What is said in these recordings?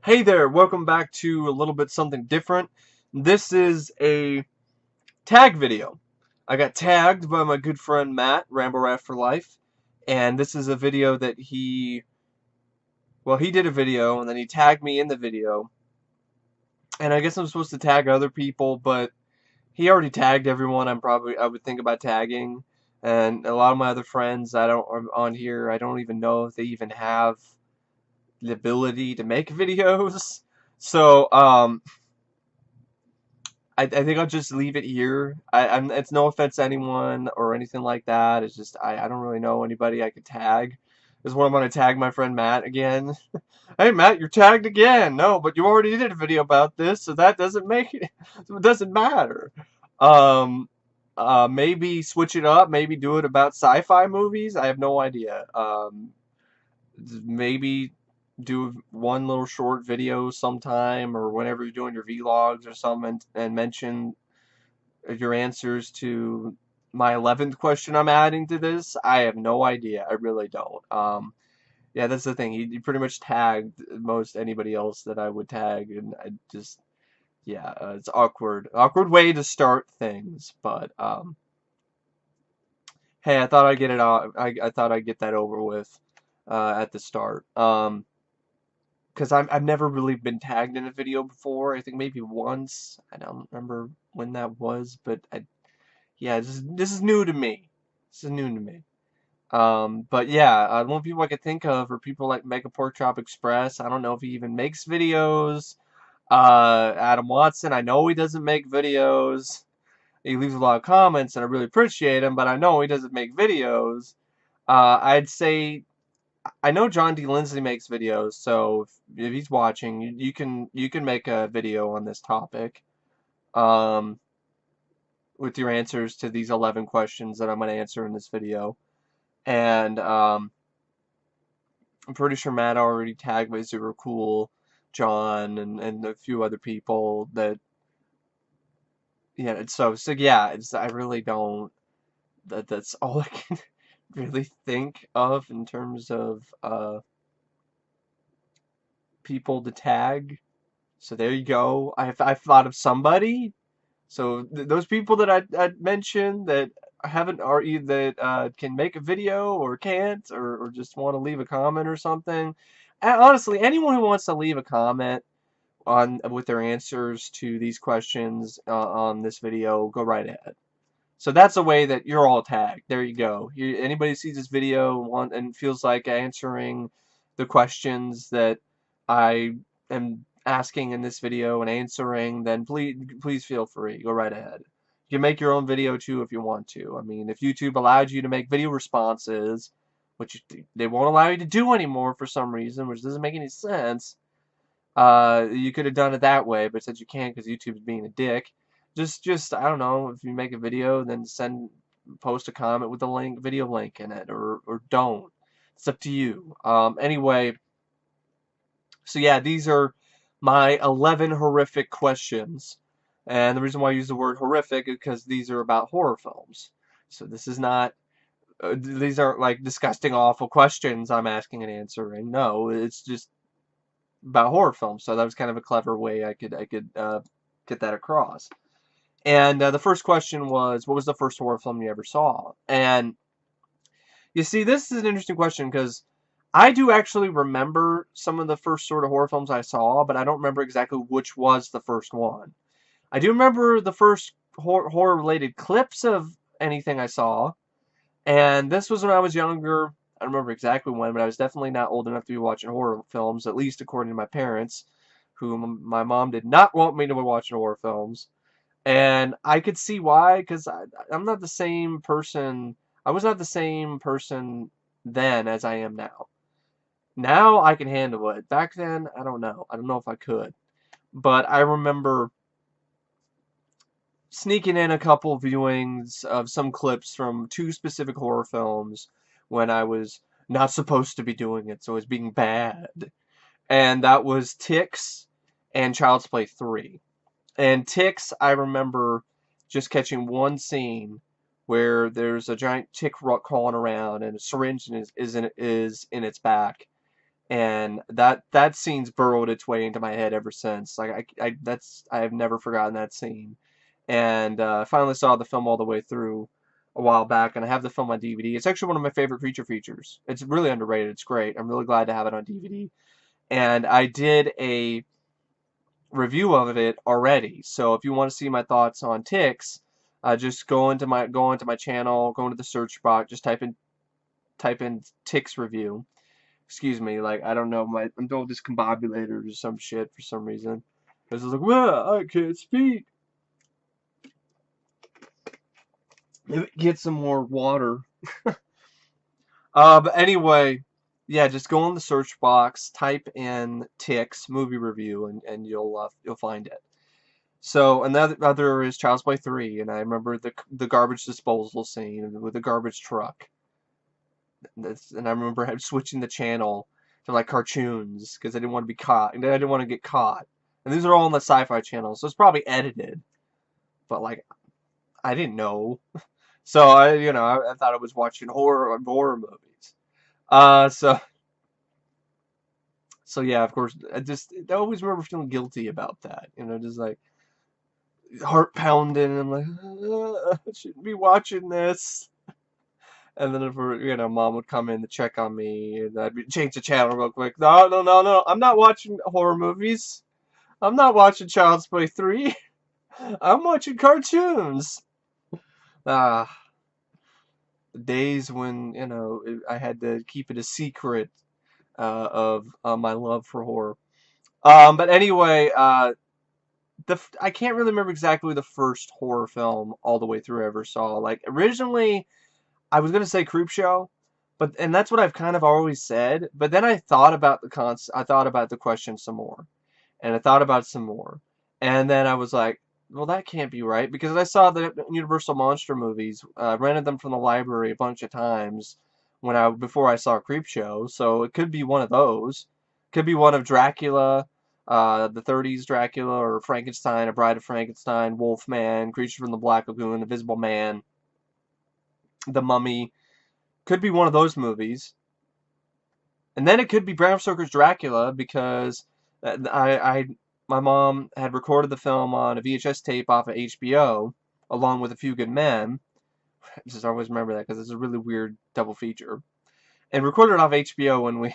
Hey there, welcome back to a little bit something different. This is a tag video. I got tagged by my good friend Matt, Ramble Rat for Life, and this is a video that he did a video and then he tagged me in the video. And I guess I'm supposed to tag other people, but he already tagged everyone I would think about tagging. And a lot of my other friends I don't are on here, I don't even know if they even have the ability to make videos. So, I think I'll just leave it here. It's no offense to anyone or anything like that. It's just I don't really know anybody I could tag. This is what I'm gonna tag my friend Matt again. Hey Matt, you're tagged again. No, but you already did a video about this, so that doesn't make it. So it doesn't matter. Um, maybe switch it up. Maybe do it about sci-fi movies. I have no idea. Maybe do one little short video sometime or whenever you're doing your vlogs or something and mention your answers to my 11th question I'm adding to this. I have no idea. I really don't. Yeah, that's the thing. He pretty much tagged most anybody else that I would tag, and I just, yeah, it's awkward. Awkward way to start things, but, hey, I thought I'd get it out. I thought I'd get that over with, at the start. Because I've never really been tagged in a video before. I think maybe once. I don't remember when that was, but yeah, this is new to me. This is new to me. But yeah, one people I could think of are people like Mega Pork Chop Express. I don't know if he even makes videos. Adam Watson, I know he doesn't make videos. He leaves a lot of comments, and I really appreciate him, but I know he doesn't make videos. I'd say I know John D. Lindsay makes videos, so if he's watching, you can make a video on this topic. Um, with your answers to these 11 questions that I'm going to answer in this video. And I'm pretty sure Matt already tagged me super cool, John, and a few other people that, yeah, so yeah, I really don't, that's all I can really think of in terms of people to tag. So there you go. I've thought of somebody. So those people that I mentioned that haven't or either that can make a video or can't or just want to leave a comment or something. Honestly, anyone who wants to leave a comment on with their answers to these questions on this video, go right ahead. So that's a way that you're all tagged. There you go. Anybody sees this video and feels like answering the questions that I am asking in this video and answering, then please feel free. Go right ahead. You can make your own video too if you want to. I mean, if YouTube allowed you to make video responses, which they won't allow you to do anymore for some reason, which doesn't make any sense, you could have done it that way, but since you can't because YouTube's being a dick, just I don't know, if you make a video, then post a comment with a video link in it, or don't. It's up to you. Anyway, so yeah, these are my 11 horrific questions, and the reason why I use the word horrific is because these are about horror films. So this is not. These aren't like disgusting, awful questions I'm asking and answering. No, it's just about horror films, so that was kind of a clever way I could get that across. And the first question was, what was the first horror film you ever saw? And you see, this is an interesting question because I do actually remember some of the first sort of horror films I saw, but I don't remember exactly which was the first one. I do remember the first horror-related clips of anything I saw, and this was when I was younger. I don't remember exactly when, but I was definitely not old enough to be watching horror films, at least according to my parents, who my mom did not want me to be watching horror films. And I could see why, because I'm not the same person. I was not the same person then as I am now. Now I can handle it. Back then, I don't know. I don't know if I could. But I remember sneaking in a couple viewings of some clips from two specific horror films when I was not supposed to be doing it, so I was being bad. And that was Ticks and Child's Play 3. And Ticks, I remember just catching one scene where there's a giant tick crawling around and a syringe is in its back. and that scene's burrowed its way into my head ever since. Like I have never forgotten that scene. And I finally saw the film all the way through a while back, and I have the film on DVD. It's actually one of my favorite creature features. It's really underrated. It's great. I'm really glad to have it on DVD. And I did a review of it already. So if you want to see my thoughts on Ticks, just go into my channel, go into the search box, just type in Ticks review. Excuse me, like I don't know, I'm doing discombobulator or some shit for some reason. Because it's like, well, I can't speak. Maybe get some more water. But anyway, yeah, just go in the search box, type in Ticks movie review, and you'll find it. So another other is Child's Play 3, and I remember the garbage disposal scene with the garbage truck. And I remember switching the channel to like cartoons because I didn't want to be caught, and I didn't want to get caught. And these are all on the Sci-Fi Channel, so it's probably edited, but like I didn't know. So I thought I was watching horror movies. So yeah, of course, I always remember feeling guilty about that. Just like heart pounding, and I'm like, I shouldn't be watching this. And then if mom would come in to check on me, and I'd change the channel real quick. No, no, no, no, I'm not watching horror movies. I'm not watching Child's Play 3. I'm watching cartoons. Ah, the days when I had to keep it a secret of my love for horror. But anyway, I can't really remember exactly the first horror film all the way through I ever saw. Like originally, I was gonna say Creepshow, and that's what I've kind of always said. But then I thought about I thought about the question some more, and I thought about some more, and then I was like, well, that can't be right because I saw the Universal Monster movies, rented them from the library a bunch of times before I saw Creepshow, so it could be one of those. Could be one of Dracula, the 30s Dracula, or Frankenstein, A Bride of Frankenstein, Wolfman, Creature from the Black Lagoon, Invisible Man, The Mummy. Could be one of those movies. And then it could be Bram Stoker's Dracula because my mom had recorded the film on a VHS tape off of HBO along with A Few Good Men. I just always remember that because it's a really weird double feature. And recorded it off HBO when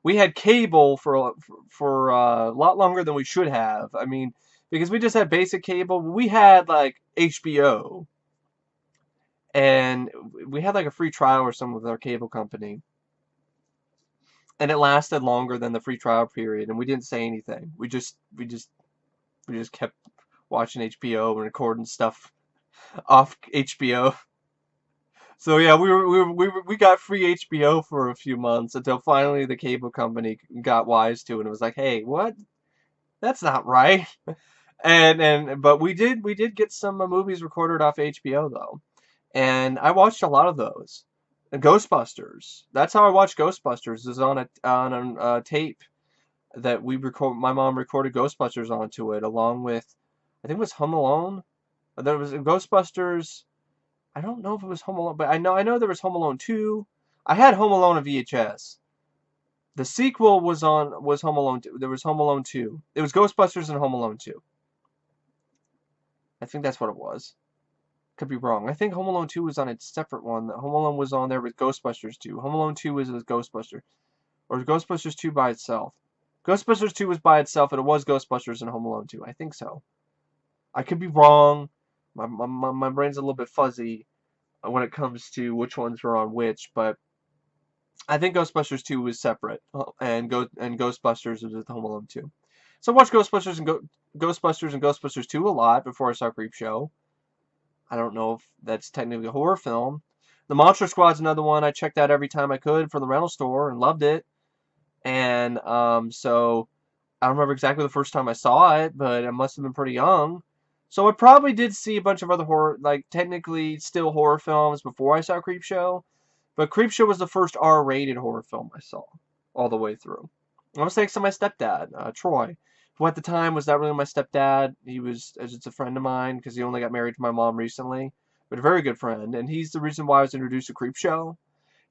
we had cable for a lot longer than we should have. I mean, because we just had basic cable, we had like HBO, and we had like a free trial or something with our cable company, and it lasted longer than the free trial period, and we didn't say anything. We just kept watching HBO and recording stuff off HBO. So yeah, we got free HBO for a few months until finally the cable company got wise to it and was like, "Hey, what? That's not right." But we did get some movies recorded off HBO though, and I watched a lot of those. Ghostbusters. That's how I watched Ghostbusters. Is on a tape that we record. My mom recorded Ghostbusters onto it, along with I think it was Home Alone. There was Ghostbusters. I don't know if it was Home Alone, but I know there was Home Alone 2. I had Home Alone on VHS. The sequel was Home Alone 2. There was Home Alone 2. It was Ghostbusters and Home Alone 2. I think that's what it was. Could be wrong. I think Home Alone 2 was on a separate one. Home Alone was on there with Ghostbusters 2. Home Alone 2 was with Ghostbusters. Or Ghostbusters 2 by itself. Ghostbusters 2 was by itself, and it was Ghostbusters and Home Alone 2. I think so. I could be wrong. My brain's a little bit fuzzy when it comes to which ones were on which, but I think Ghostbusters 2 was separate, and Ghostbusters was with Home Alone 2. So I watched Ghostbusters and Ghostbusters 2 a lot before I saw Creepshow. I don't know if that's technically a horror film. The Monster Squad's another one. I checked out every time I could from the rental store and loved it. And so I don't remember exactly the first time I saw it, but I must have been pretty young. So I probably did see a bunch of other horror, like technically still horror films before I saw Creepshow. But Creepshow was the first R-rated horror film I saw all the way through. I was thanks to my stepdad, Troy, who at the time was not really my stepdad. He was just a friend of mine because he only got married to my mom recently, but a very good friend. And he's the reason why I was introduced to Creepshow.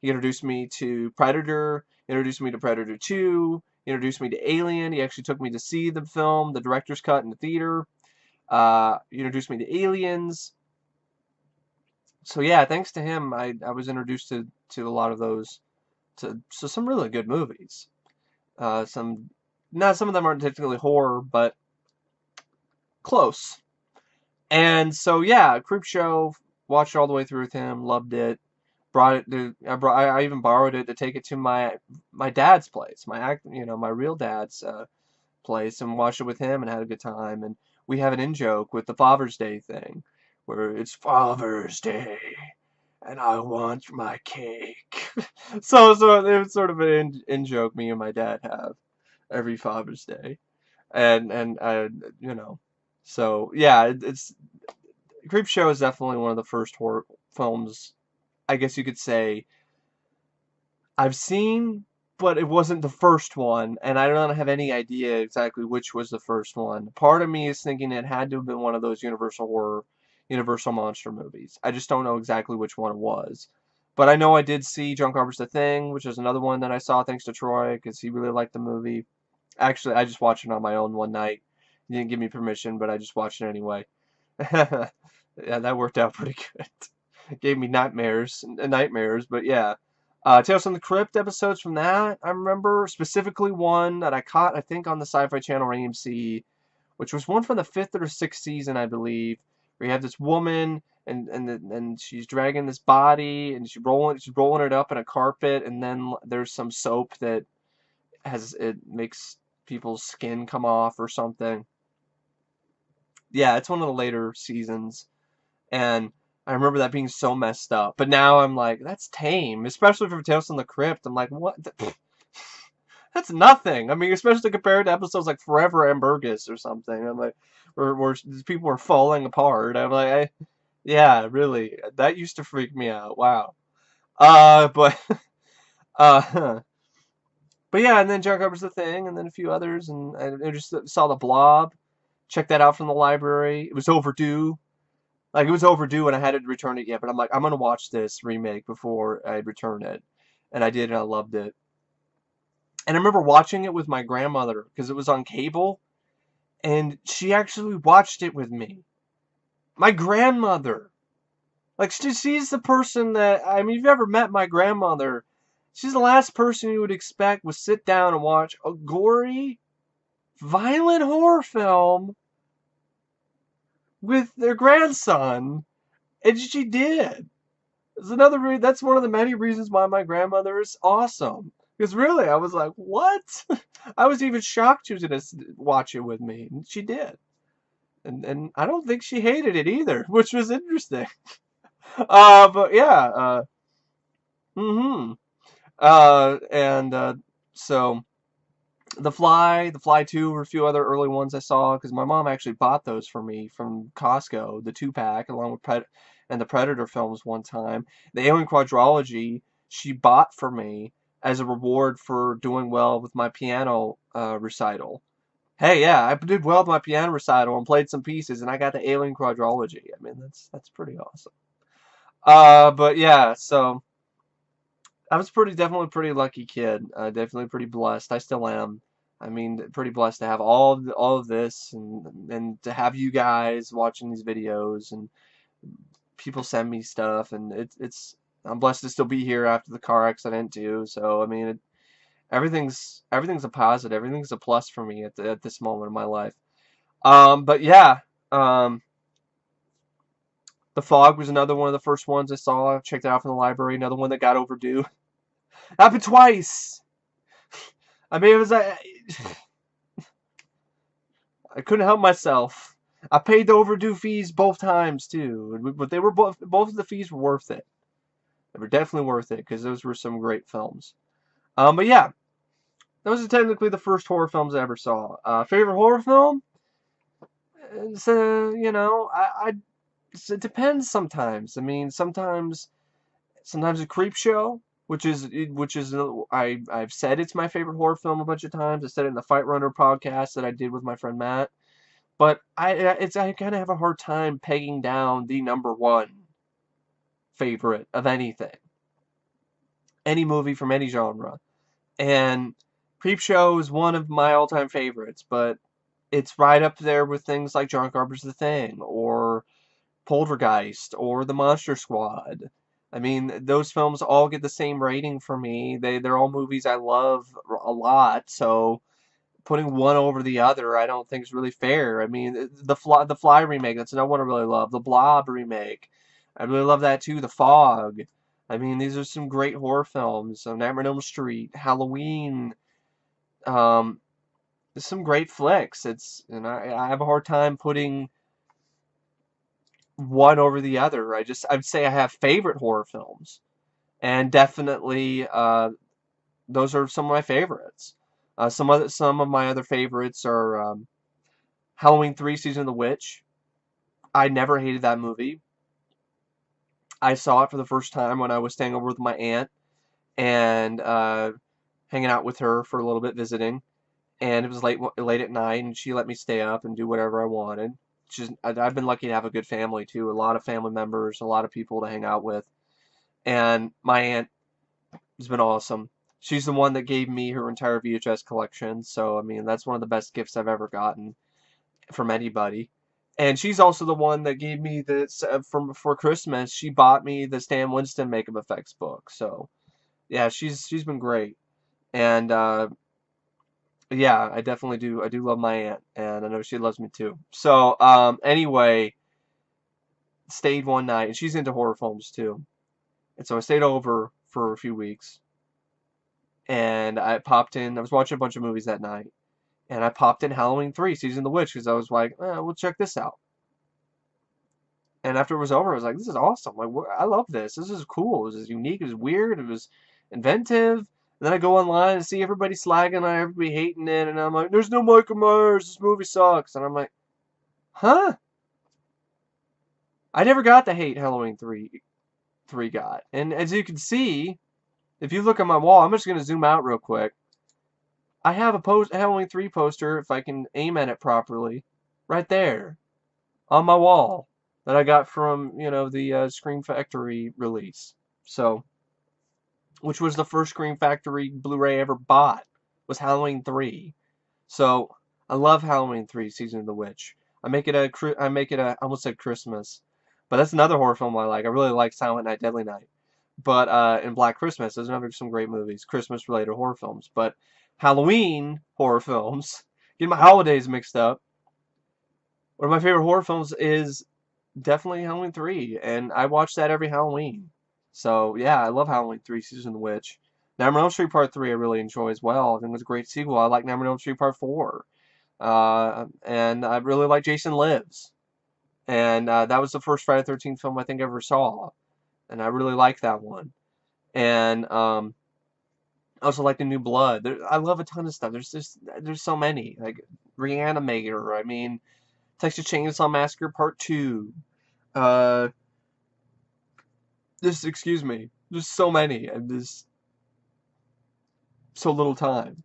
He introduced me to Predator. introduced me to Predator 2, introduced me to Alien. He actually took me to see the film, the director's cut in the theater. Introduced me to Aliens. So yeah, thanks to him, I was introduced to a lot of those, so some really good movies. Some, not some of them aren't technically horror, but close. And so yeah, Creepshow, watched it all the way through with him, loved it. Brought it to, I even borrowed it to take it to my dad's place, my real dad's place, and watched it with him and had a good time. And we have an in joke with the Father's Day thing, where it's Father's Day and I want my cake. So it was sort of an in joke me and my dad have every Father's Day, and I, you know, so yeah, it's Creepshow is definitely one of the first horror films, I guess you could say, I've seen, but it wasn't the first one, and I don't have any idea exactly which was the first one. Part of me is thinking it had to have been one of those Universal Monster movies. I just don't know exactly which one it was. But I know I did see John Carpenter's The Thing, which is another one that I saw thanks to Troy, because he really liked the movie. Actually, I just watched it on my own one night. He didn't give me permission, but I just watched it anyway. Yeah, that worked out pretty good. Gave me nightmares, but yeah. Tales from the Crypt episodes from that, I remember specifically one that I caught, I think, on the Sci-Fi Channel or AMC, which was one from the fifth or sixth season, I believe, where you have this woman and she's dragging this body and she's rolling it up in a carpet, and then there's some soap that it makes people's skin come off or something. Yeah, it's one of the later seasons. And I remember that being so messed up. But now I'm like, that's tame, especially for Tales from the Crypt. I'm like, what? That's nothing. I mean, especially compared to episodes like Forever and Burgess or something. I'm like, where these people are falling apart. I'm like, yeah, really, that used to freak me out. Wow. But uh, but yeah, and then John Carpenter's The Thing, and then a few others, and I just saw The Blob. Checked that out from the library. It was overdue. Like, it was overdue and I hadn't returned it yet, but I'm like, I'm gonna watch this remake before I return it. And I did, and I loved it. And I remember watching it with my grandmother because it was on cable, and she actually watched it with me. My grandmother. Like, she's the person that, I mean, if you've ever met my grandmother, she's the last person you would expect would sit down and watch a gory, violent horror film with their grandson. And she did. That's one of the many reasons why my grandmother is awesome. Because really, I was like, what? I was even shocked she was going to watch it with me. And she did. And I don't think she hated it either, which was interesting. But yeah, mm-hmm. And so The Fly 2 were a few other early ones I saw, because my mom actually bought those for me from Costco, the 2-pack, along with and the Predator films one time. The Alien Quadrology she bought for me as a reward for doing well with my piano recital. Hey, yeah, I did well with my piano recital and played some pieces, and I got the Alien Quadrology. I mean, that's pretty awesome. But yeah, so I was definitely pretty lucky kid. Definitely pretty blessed. I still am. I mean, pretty blessed to have all of this, and to have you guys watching these videos, and people send me stuff, and I'm blessed to still be here after the car accident too. So I mean, everything's a positive. Everything's a plus for me at this moment in my life. But yeah, um, The Fog was another one of the first ones I saw. I checked it out from the library. Another one that got overdue. Happened twice. I mean, it was I couldn't help myself. I paid the overdue fees both times too, but they were both of the fees were worth it. They were definitely worth it because those were some great films. But yeah, those are technically the first horror films I ever saw. Favorite horror film? You know, it depends sometimes. I mean, sometimes a creep show, I've said it's my favorite horror film a bunch of times. I said it in the Fight Runner podcast that I did with my friend Matt. But I kind of have a hard time pegging down the number one favorite of anything, any movie from any genre. And Creepshow is one of my all-time favorites, but it's right up there with things like John Carpenter's The Thing, or Poltergeist, or The Monster Squad. I mean, those films all get the same rating for me. They're all movies I love a lot, so putting one over the other, I don't think is really fair. I mean, the Fly remake, that's another one I really love. The Blob remake, I really love that too. The Fog. I mean, these are some great horror films. So Nightmare on Elm Street, Halloween. Um, there's some great flicks. And I have a hard time putting one over the other. I'd say I have favorite horror films, and definitely those are some of my favorites. Some of my other favorites are Halloween 3: Season of the Witch. I never hated that movie. I saw it for the first time when I was staying over with my aunt and hanging out with her for a little bit, visiting. And it was late at night, and she let me stay up and do whatever I wanted. I've been lucky to have a good family too, a lot of family members, a lot of people to hang out with. And my aunt has been awesome. She's the one that gave me her entire VHS collection, so I mean that's one of the best gifts I've ever gotten from anybody. And she's also the one that gave me this for Christmas. She bought me the Stan Winston makeup effects book. So yeah, she's been great. And yeah, I definitely do. I do love my aunt, and I know she loves me too. So anyway, stayed one night, and she's into horror films too. And so I stayed over for a few weeks, and I popped in. I was watching a bunch of movies that night, and I popped in Halloween 3: Season of the Witch because I was like, we'll check this out. And after it was over, I was like, this is awesome. Like, I love this. This is cool. This is unique. It was weird. It was inventive. And then I go online and see everybody slagging on it, everybody hating it, and I'm like, there's no Michael Myers. This movie sucks. And I'm like, huh? I never got the hate Halloween 3 got. And as you can see, if you look at my wall, I'm just going to zoom out real quick. I have a Halloween 3 poster, if I can aim at it properly, right there on my wall that I got from, the Scream Factory release. So, which was the first Scream Factory Blu-ray I ever bought, was Halloween 3. So, I love Halloween 3: Season of the Witch. I almost said Christmas, but that's another horror film I like. I really like Silent Night, Deadly Night. But and Black Christmas, those are some great movies, Christmas-related horror films. But Halloween horror films, getting my holidays mixed up. One of my favorite horror films is definitely Halloween 3, and I watch that every Halloween. So yeah, I love Halloween 3: Season of the Witch. Nightmare on Elm Street Part 3 I really enjoy as well. I think it was a great sequel. I like Nightmare on Elm Street Part 4. And I really like Jason Lives. And that was the first Friday the 13th film I think I ever saw. And I really like that one. And I also like The New Blood. I love a ton of stuff. There's so many. Like Reanimator. I mean, Texas Chainsaw Massacre Part 2. Uh, excuse me. There's so many, and there's so little time.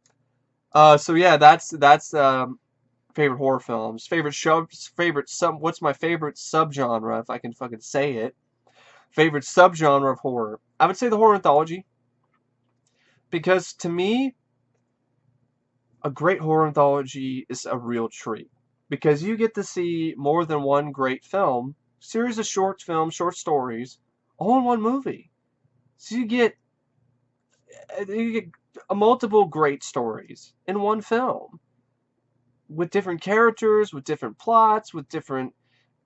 So yeah, that's favorite horror films. What's my favorite subgenre, if I can fucking say it? Favorite subgenre of horror. I would say the horror anthology, because to me, a great horror anthology is a real treat. Because you get to see more than one great film, series of short films, short stories, all in one movie. So you get multiple great stories in one film with different characters, with different plots, with different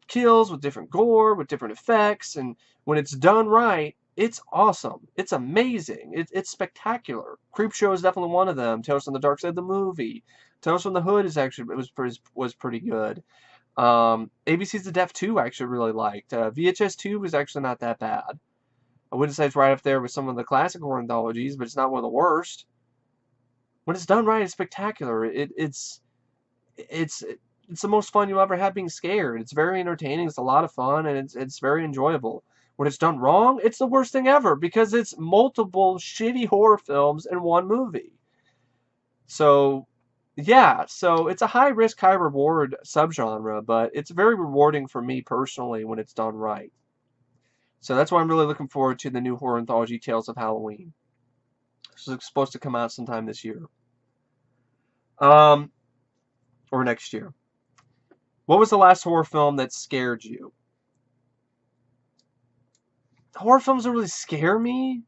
kills, with different gore, with different effects, and when it's done right, it's awesome. It's amazing. It's spectacular. Creepshow is definitely one of them. Tales from the Dark Side of the movie. Tales from the Hood was pretty good. ABC's The Deaf 2 I actually really liked. VHS 2 was actually not that bad. I wouldn't say it's right up there with some of the classic horror anthologies, but it's not one of the worst. When it's done right, it's spectacular. It's it's the most fun you'll ever have being scared. It's very entertaining. It's a lot of fun, and it's very enjoyable. When it's done wrong, it's the worst thing ever because it's multiple shitty horror films in one movie. So, yeah, so it's a high risk, high reward subgenre, but it's very rewarding for me personally when it's done right. So that's why I'm really looking forward to the new horror anthology Tales of Halloween. This is supposed to come out sometime this year. Um, or next year. What was the last horror film that scared you? Horror films don't really scare me,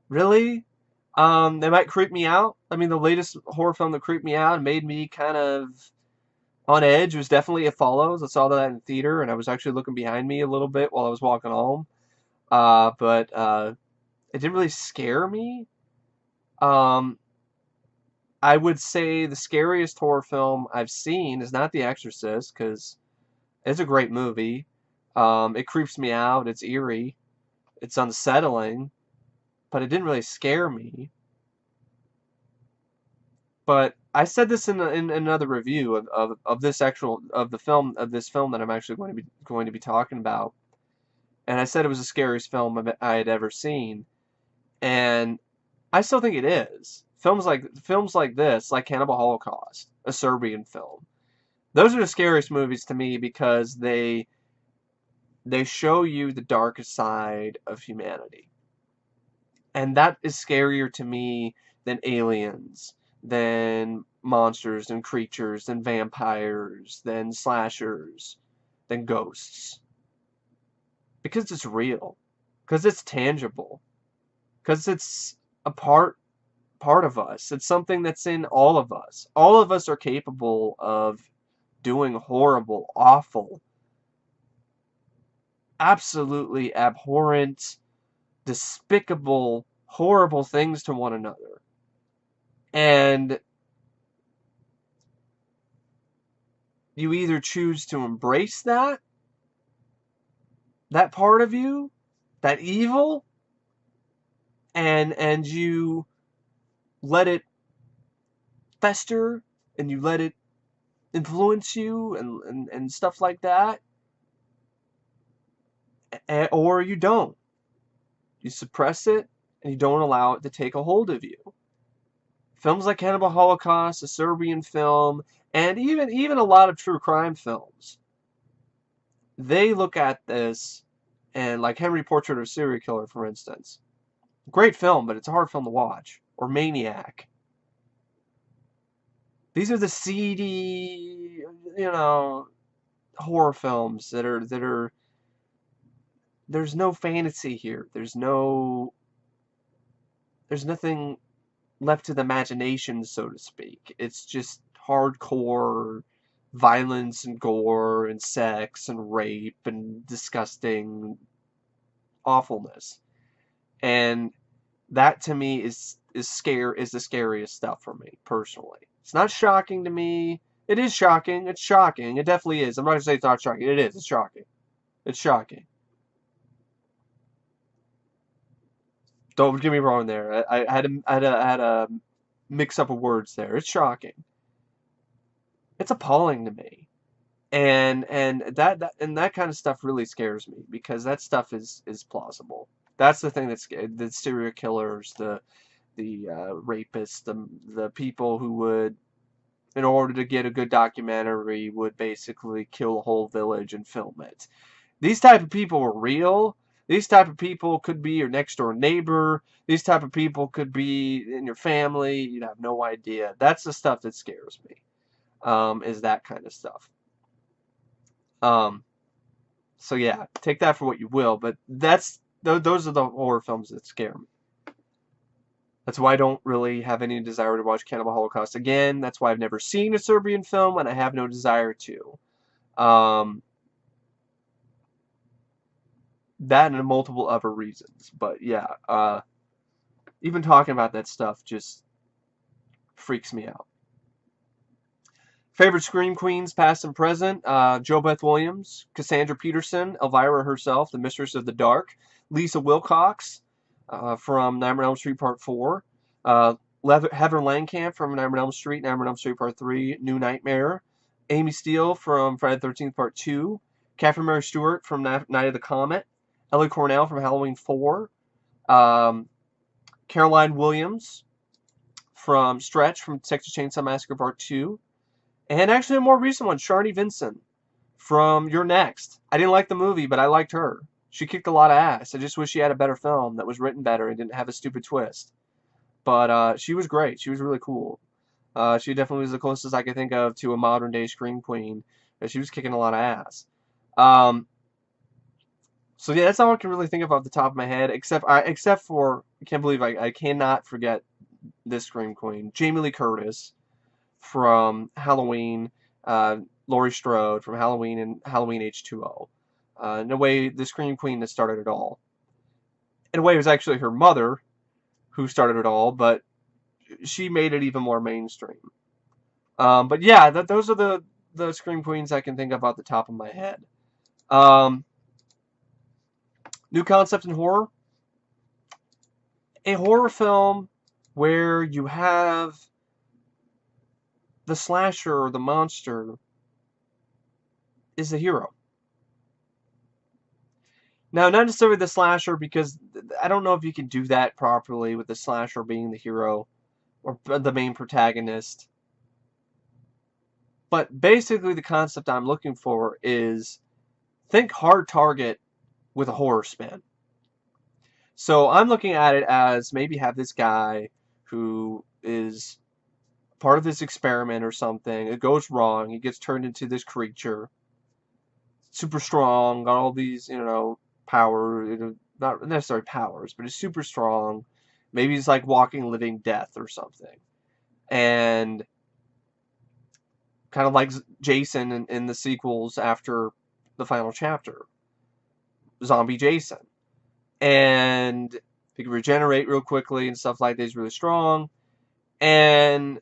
really. They might creep me out. I mean, the latest horror film that creeped me out and made me kind of on edge was definitely It Follows. I saw that in the theater, and I was actually looking behind me a little bit while I was walking home. But it didn't really scare me. Um, I would say the scariest horror film I've seen is not The Exorcist, because it's a great movie. It creeps me out. It's eerie. It's unsettling, but it didn't really scare me. But I said this in another review of this actual of this film that I'm actually going to be talking about, and I said it was the scariest film I had ever seen, and I still think it is. Films like this, like Cannibal Holocaust, a Serbian film, those are the scariest movies to me because they show you the darkest side of humanity. And that is scarier to me than aliens, than monsters and creatures, than vampires, than slashers, than ghosts. Because it's real. Because it's tangible. Because it's a part of us. It's something that's in all of us. All of us are capable of doing horrible, awful, absolutely abhorrent, despicable, horrible things to one another. And you either choose to embrace that part of you, that evil, and you let it fester and you let it influence you and stuff like that, or you don't. You suppress it and you don't allow it to take a hold of you. Films like Cannibal Holocaust, a Serbian film, and even a lot of true crime films, they look at this, and like Henry Portrait of a Serial Killer, for instance. Great film, but it's a hard film to watch. Or Maniac. These are the seedy, horror films that are there's no fantasy here. There's nothing left to the imagination, so to speak. It's just hardcore violence and gore and sex and rape and disgusting awfulness. And that to me is the scariest stuff for me personally. It's not shocking to me. It is shocking. It's shocking. It definitely is. I'm not gonna say it's not shocking. It is. It's shocking. It's shocking. Don't get me wrong there. I had a mix up of words there. It's shocking. It's appalling to me. And that kind of stuff really scares me because that stuff is plausible. That's the thing that's the serial killers, the rapists, the people who would, in order to get a good documentary, would basically kill a whole village and film it. These type of people are real. These type of people could be your next door neighbor. These type of people could be in your family. You'd have no idea. That's the stuff that scares me. Is that kind of stuff. Um, so yeah, take that for what you will. But those are the horror films that scare me. That's why I don't really have any desire to watch Cannibal Holocaust again. That's why I've never seen a Serbian film, and I have no desire to. Um, that and multiple other reasons. But yeah, even talking about that stuff just freaks me out. Favorite Scream Queens, past and present: JoBeth Williams, Cassandra Peterson, Elvira herself, the Mistress of the Dark, Lisa Wilcox from Nightmare on Elm Street Part 4, Heather Langenkamp from Nightmare on Elm Street, Nightmare on Elm Street Part 3, New Nightmare, Amy Steele from Friday the 13th Part 2, Catherine Mary Stewart from Night of the Comet, Ellie Cornell from Halloween 4, Caroline Williams from Stretch from Texas Chainsaw Massacre Part 2, and actually a more recent one, Sharni Vincent from You're Next. I didn't like the movie, but I liked her. She kicked a lot of ass. I just wish she had a better film that was written better and didn't have a stupid twist. but she was great. She was really cool. She definitely was the closest I could think of to a modern day Scream Queen. She was kicking a lot of ass. Um, so yeah, that's all I can really think of off the top of my head. Except for I can't believe I cannot forget this Scream Queen, Jamie Lee Curtis from Halloween, Laurie Strode from Halloween and Halloween H2O. In a way, the Scream Queen that started it all. In a way, it was actually her mother who started it all, but she made it even more mainstream. But yeah, those are the Scream Queens I can think of off the top of my head. Um, New concept in horror. A horror film where you have the slasher or the monster is the hero. Now, not necessarily the slasher, because I don't know if you can do that properly with the slasher being the hero or the main protagonist. But basically, the concept I'm looking for is think hard target with a horror spin. So I'm looking at it as maybe have this guy who is part of this experiment or something. It goes wrong. He gets turned into this creature, super strong, got all these, power, not necessarily powers, but he's super strong. Maybe he's like walking living death or something. And kind of like Jason in the sequels after the final chapter, Zombie Jason. And he can regenerate real quickly and stuff like that. He's really strong. And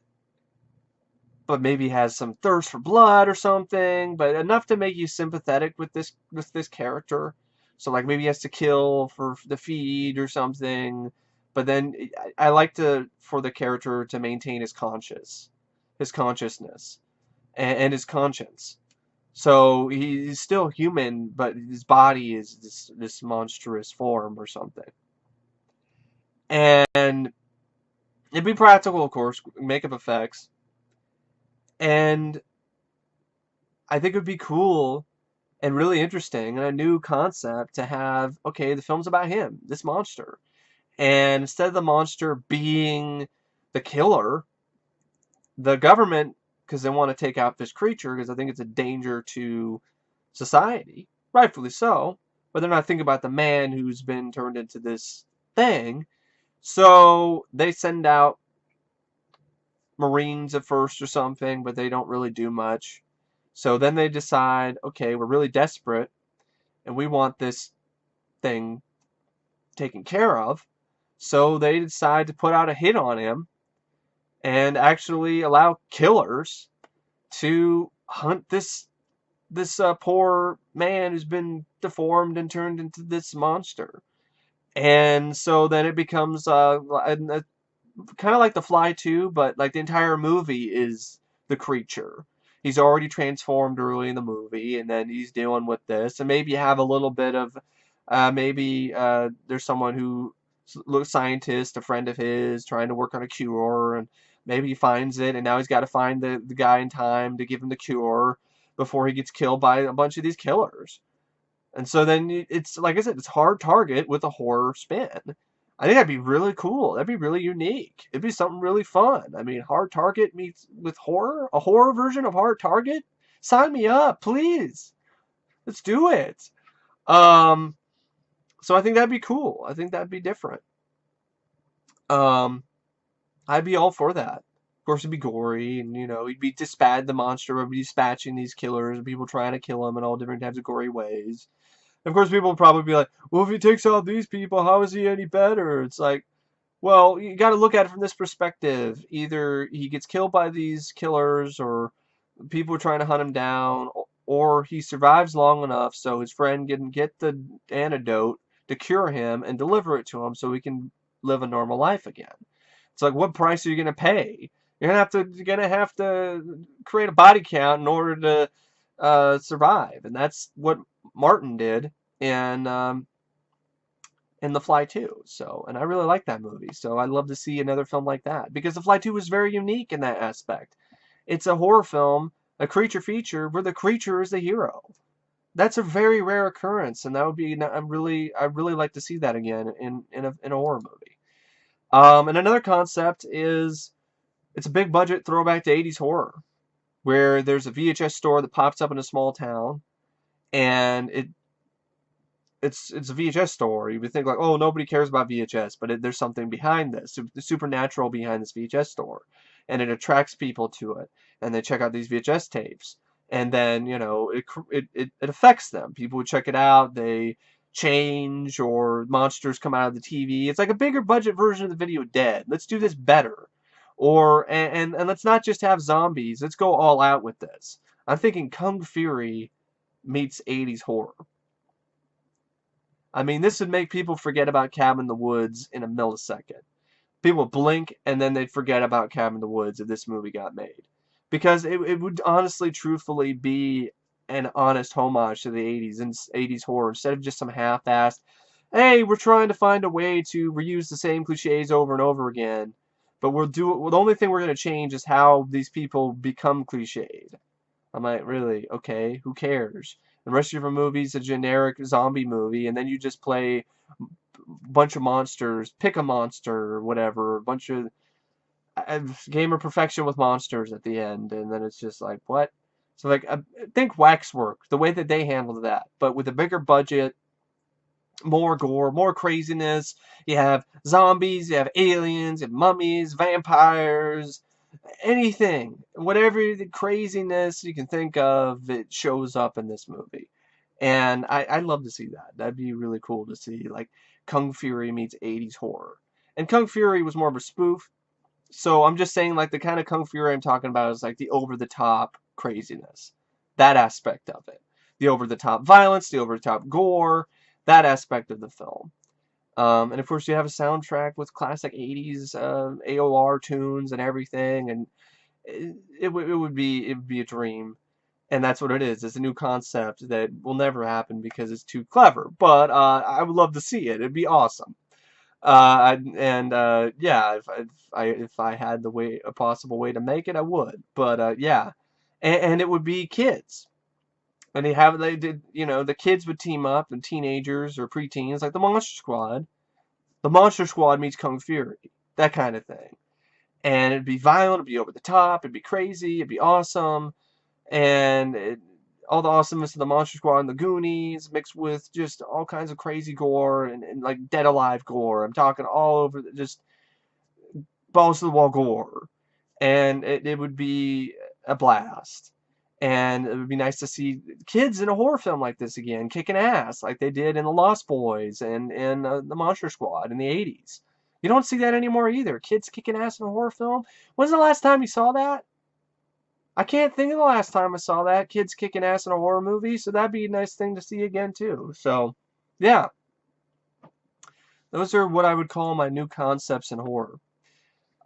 but maybe has some thirst for blood or something, but enough to make you sympathetic with this character. So like maybe he has to kill for the feed or something. But then I like for the character to maintain his consciousness, and his conscience. So he's still human, but his body is this monstrous form or something. And it'd be practical, of course, makeup effects. And I think it would be cool and really interesting and a new concept to have, okay, the film's about him, this monster. And instead of the monster being the killer, the government, because they want to take out this creature, because I think it's a danger to society, rightfully so, but they're not thinking about the man who's been turned into this thing. So they send out Marines at first or something, but they don't really do much. So then they decide, okay, we're really desperate and we want this thing taken care of. So they decide to put out a hit on him and actually allow killers to hunt this poor man who's been deformed and turned into this monster. And so then it becomes kind of like The Fly 2, but like the entire movie is the creature. He's already transformed early in the movie, and then he's dealing with this. And maybe you have a little bit of, maybe there's someone who looks scientist, a friend of his, trying to work on a cure, and maybe he finds it, and now he's got to find the guy in time to give him the cure before he gets killed by a bunch of these killers. And so then it's, like I said, it's hard target with a horror spin. I think that'd be really cool. That'd be really unique. It'd be something really fun. I mean, Hard Target meets with horror? A horror version of Hard Target? Sign me up, please. Let's do it. Um, so I think that'd be cool. I think that'd be different. Um, I'd be all for that. Of course, it'd be gory, and he'd be the monster would be dispatching these killers, and people trying to kill him in all different types of gory ways. Of course, people will probably be like, well, if he takes out these people, how is he any better? It's like, well, you got to look at it from this perspective. Either he gets killed by these killers, or people are trying to hunt him down, or he survives long enough so his friend can get the antidote to cure him and deliver it to him so he can live a normal life again. It's like, what price are you going to pay? You're gonna have to create a body count in order to survive, and that's what Martin did in The Fly 2. So, and I really like that movie. So I'd love to see another film like that, because The Fly 2 was very unique in that aspect. It's a horror film, a creature feature where the creature is the hero. That's a very rare occurrence, and that would be I really like to see that again in a horror movie. And another concept is it's a big budget throwback to 80s horror, where there's a VHS store that pops up in a small town, and it's a VHS store. You would think like, oh, nobody cares about VHS, but there's something behind this, the supernatural behind this VHS store, and it attracts people to it, and they check out these VHS tapes, and then it affects them. People would check it out, they change, or monsters come out of the TV. It's like a bigger budget version of the video Dead. Let's do this better, or and let's not just have zombies. Let's go all out with this. I'm thinking Kung Fury meets 80s horror. I mean, this would make people forget about Cabin in the Woods in a millisecond. People would blink and then they'd forget about Cabin in the Woods if this movie got made. Because it would honestly, truthfully be an honest homage to the 80s and 80s horror instead of just some half-assed, hey, we're trying to find a way to reuse the same cliches over and over again. But the only thing we're going to change is how these people become cliched. I'm like, really? Okay, who cares? The rest of your movie's a generic zombie movie, and then you just play a bunch of monsters, pick a monster or whatever, a bunch of game of perfection with monsters at the end, and then it's just like, what? So like, think Waxwork, the way that they handled that, but with a bigger budget, more gore, more craziness. You have zombies, you have aliens, you have mummies, vampires, anything, whatever the craziness you can think of, it shows up in this movie. And I'd love to see that. That'd be really cool to see, like, Kung Fury meets 80s horror. And Kung Fury was more of a spoof, so I'm just saying, like, the kind of Kung Fury I'm talking about is, like, the over-the-top craziness. That aspect of it. The over-the-top violence, the over-the-top gore, that aspect of the film. And of course, you have a soundtrack with classic 80s AOR tunes and everything, and it would be a dream. And that's what it is. It's a new concept that will never happen because it's too clever. But I would love to see it. It'd be awesome. Yeah, if I had a possible way to make it, I would. But yeah, and it would be kids. And they did, the kids would team up and teenagers or preteens like the Monster Squad. The Monster Squad meets Kung Fury, that kind of thing. And it'd be violent, it'd be over the top, it'd be crazy, it'd be awesome, and all the awesomeness of the Monster Squad and the Goonies mixed with just all kinds of crazy gore and like Dead Alive gore. I'm talking all over, just balls to the wall gore, and it would be a blast. And it would be nice to see kids in a horror film like this again, kicking ass like they did in The Lost Boys and The Monster Squad in the 80s. You don't see that anymore either. Kids kicking ass in a horror film. When's the last time you saw that? I can't think of the last time I saw that. Kids kicking ass in a horror movie, so that'd be a nice thing to see again too. So, yeah, those are what I would call my new concepts in horror.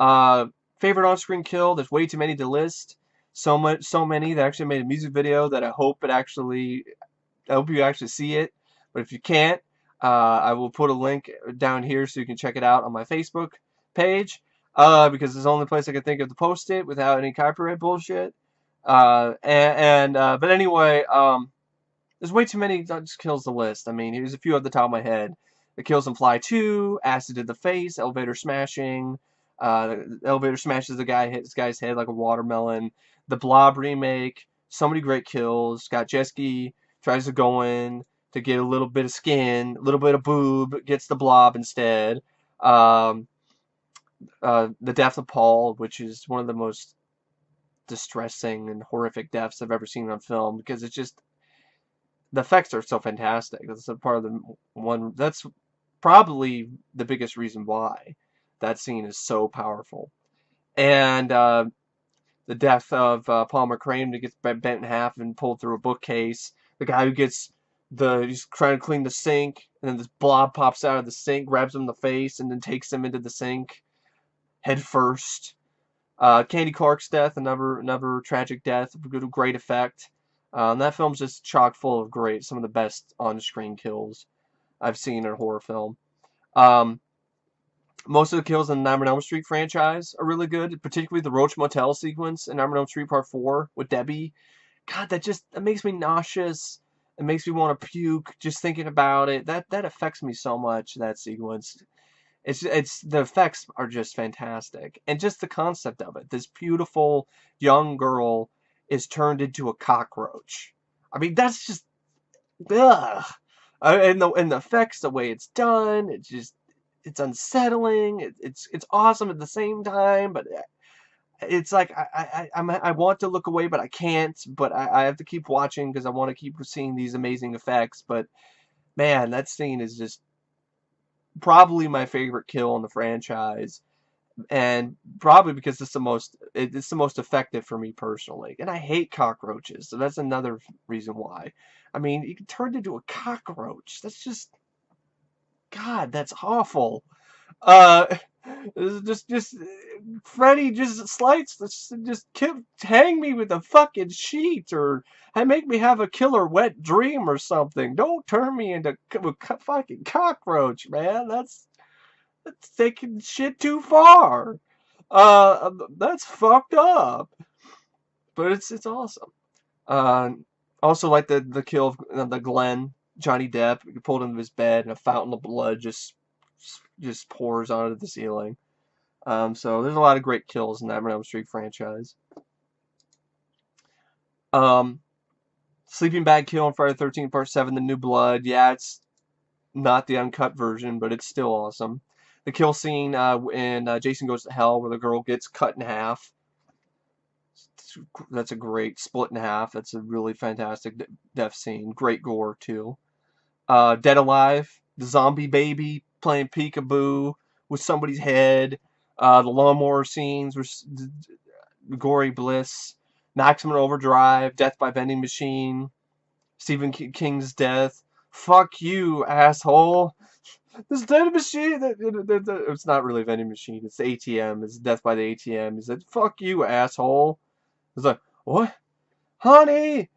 Uh, Favorite on-screen kill? There's way too many to list. So many that I actually made a music video that I hope you actually see it. But if you can't, I will put a link down here so you can check it out on my Facebook page. Because it's the only place I can think of to post it without any copyright bullshit. But anyway, there's way too many that just kills the list. I mean, here's a few off the top of my head. The Kills in Fly 2, Acid to the Face, Elevator Smashing. The elevator smashes hits the guy's head like a watermelon. The Blob remake, so many great kills. Scott Jeske tries to go in to get a little bit of skin, a little bit of boob, gets the Blob instead. The death of Paul, which is one of the most distressing and horrific deaths I've ever seen on film because it's just the effects are so fantastic. That's a part of the one. That's probably the biggest reason why that scene is so powerful. And the death of Palmer Crane, who gets bent in half and pulled through a bookcase. The guy who he's trying to clean the sink, and then this blob pops out of the sink, grabs him in the face, and then takes him into the sink head first. Candy Clark's death, another tragic death, great effect. That film's just chock full of some of the best on-screen kills I've seen in a horror film. Most of the kills in the Nightmare on Elm Street franchise are really good, particularly the Roach Motel sequence in Nightmare on Elm Street Part 4 with Debbie. God, that makes me nauseous. It makes me want to puke just thinking about it. That affects me so much, that sequence. It's the effects are just fantastic, and just the concept of it. This beautiful young girl is turned into a cockroach. I mean, that's just ugh. And the effects, the way it's done, it's unsettling. It's awesome at the same time, but it's like I want to look away, but I can't. But I have to keep watching because I want to keep seeing these amazing effects. But man, that scene is just probably my favorite kill in the franchise, and probably because it's the most effective for me personally. And I hate cockroaches, so that's another reason why. I mean, you can turn into a cockroach. That's just God. That's awful. Uh, just Freddy just slights, hang me with a fucking sheet or make me have a killer wet dream or something. Don't turn me into a fucking cockroach, man. That's taking shit too far. That's fucked up. But it's awesome. Uh, Also like the kill of the Glenn, Johnny Depp pulled into his bed and a fountain of blood just pours onto the ceiling. So there's a lot of great kills in that Elm Street franchise. Um, Sleeping Bag kill in Friday the 13th Part 7, The New Blood. Yeah, it's not the uncut version, but it's still awesome. The kill scene in Jason Goes to Hell where the girl gets cut in half. That's a great split in half. That's a really fantastic death scene. Great gore, too. Dead Alive, the zombie baby playing peekaboo with somebody's head. The lawnmower scenes were gory bliss. Maximum Overdrive, Death by Vending Machine, Stephen King's Death. Fuck you, asshole. This vending machine, it's not really a vending machine, it's the ATM. It's Death by the ATM. He said, fuck you, asshole. It's like, what? Honey,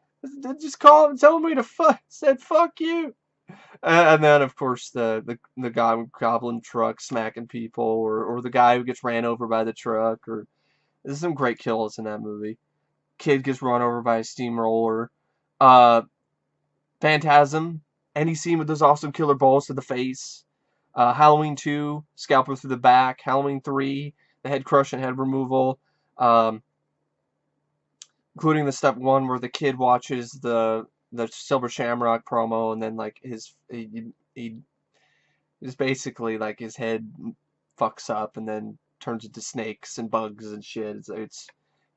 just call him, tell me to said fuck you. And then, of course, the guy with goblin truck smacking people, or the guy who gets ran over by the truck, or there's some great kills in that movie. Kid gets run over by a steamroller. Uh, Phantasm, any scene with those awesome killer balls to the face. Halloween 2, scalpel through the back. Halloween 3, the head crush and head removal. Um, Including the step 1 where the kid watches the Silver Shamrock promo, and then like he just basically like his head fucks up and then turns into snakes and bugs and shit.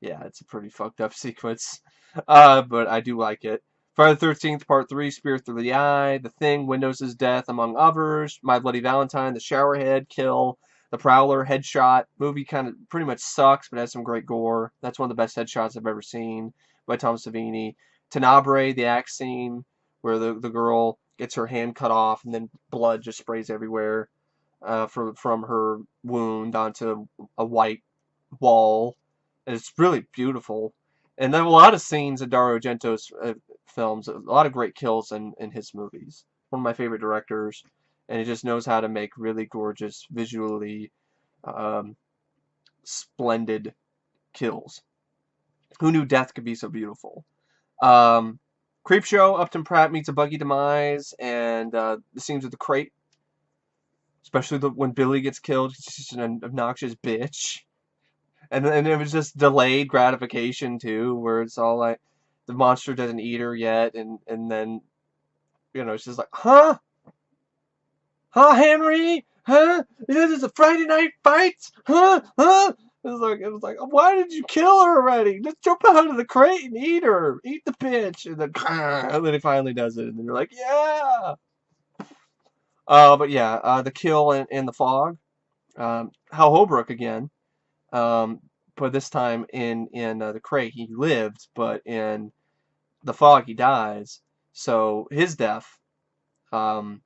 Yeah, it's a pretty fucked up sequence. But I do like it. Friday the 13th, Part 3, Spirit Through the Eye, The Thing, Windows' Death, among others. My Bloody Valentine, The Showerhead, Kill, The Prowler, Headshot. Movie kind of pretty much sucks, but has some great gore. That's one of the best headshots I've ever seen by Tom Savini. Tenebrae, the axe scene, where the girl gets her hand cut off and then blood just sprays everywhere from her wound onto a white wall. And it's really beautiful. And there are a lot of scenes in Dario Argento's films, a lot of great kills in his movies. One of my favorite directors, and he just knows how to make really gorgeous, visually um, splendid kills. Who knew death could be so beautiful? Creepshow, Upton Pratt meets a buggy demise, and the scenes with the crate, especially when Billy gets killed, he's just an obnoxious bitch. And then it was just delayed gratification too, where it's all like the monster doesn't eat her yet, and then it's just like, huh, Henry, huh, this is a Friday night fight, huh. It was like, why did you kill her already? Just jump out of the crate and eat her, eat the bitch, and then he finally does it, and then you're like, yeah. But yeah, the kill in the fog, Hal Holbrook again. But this time in the crate he lived, but in the fog he dies. So his death, I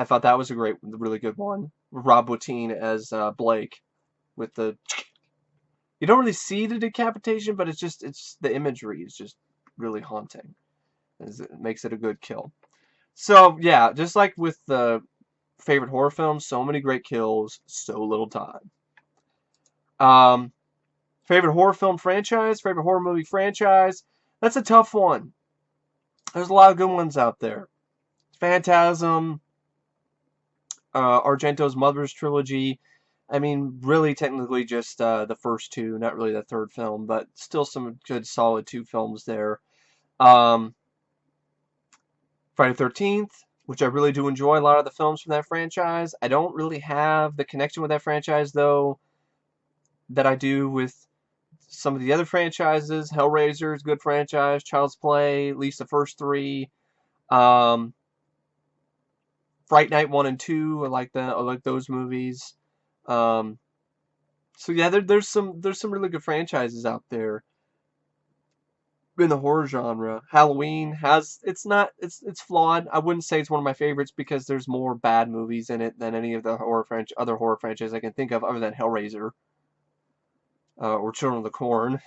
thought that was a really good one. Rob Bottin as Blake with the. You don't really see the decapitation, but it's the imagery is just really haunting. It makes it a good kill. So yeah, just like with the favorite horror films, so many great kills, so little time. Favorite horror film franchise, favorite horror movie franchise. That's a tough one. There's a lot of good ones out there. Phantasm, Argento's Mother's trilogy. I mean, really, technically just the first two, not really the third film, but still some good, solid two films there. Um, Friday the 13th, which I really do enjoy a lot of the films from that franchise. I don't really have the connection with that franchise, though, that I do with some of the other franchises. Hellraiser is a good franchise. Child's Play, at least the first three. Um, Fright Night 1 and 2, I like those movies. Um, so yeah, there's some really good franchises out there in the horror genre. Halloween has it's flawed. I wouldn't say it's one of my favorites because there's more bad movies in it than any of the other horror franchises I can think of other than Hellraiser or Children of the Corn.